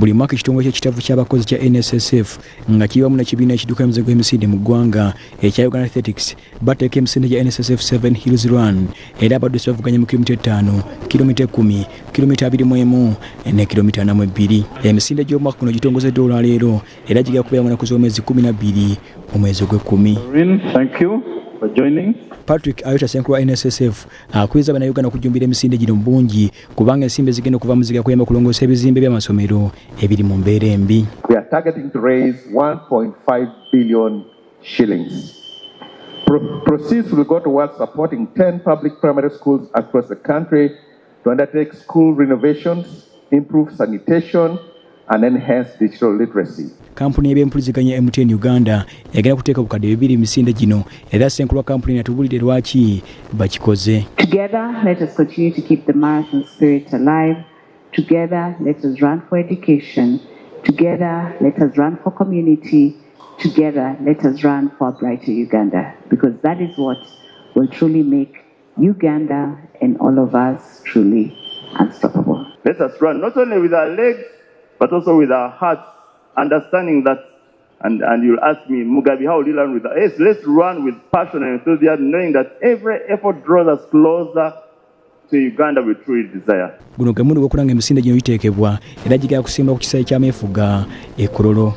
buli mwaka ekitongole ky'ekitavu ky'abakozi kya NSSF nga kiwamu n'ekibiina ekidduka emizigo emisinde mu ggwanga ekya Uganda Athletics bateeka emisinde gya NSSF 7 Hills Run era abaddusi bavuganya mu kilomita 5, kilomita 10, kilomita 21 ne kilomita 42. Emisinde gy'omwaka guno gitongozeddwa olwaleero era gigenda kubeera mu nnaku z'omwezi 12 omwezi gw'Ekkumi. Thank you for joining. Patrick Ayota Senkulu wa NSSF akwiza bannayuganda okujumbira emisinde gino mu bungi kubanga ensimbi zigenda okuva mu ziga kuyamba kulongoosa ebizimbe by'amasomero ebiri mu mbeera embi. We are targeting to raise 1.5 billion shillings. Proceeds will go towards supporting 10 public primary schools across the country to undertake school renovations, improve sanitation, and enhance digital literacy. Kampuni y'ebyempuliziganya MTN Uganda yagenda kuteeka bukadde 2 emisinde gino era Senkulu wa kampuni yatubulidde lwaki bakikoze. Together, let us continue to keep the marathon spirit alive. Together, let us run for education. Together, let us run for community. Together, let us run for a brighter Uganda, because that is what will truly make Uganda and all of us truly unstoppable. Let us run not only with our legs, but also with our hearts, understanding that, and you'll ask me, Mugabe, how will you run with that? Yes, let's run with passion and enthusiasm, knowing that every effort draws us closer to Uganda we truly desire. Guno gwe mulimu gw'okulanga emisinde gino giteekebwa era gigenda kusimba ku kisaawe ky'ameefuga e Kololo.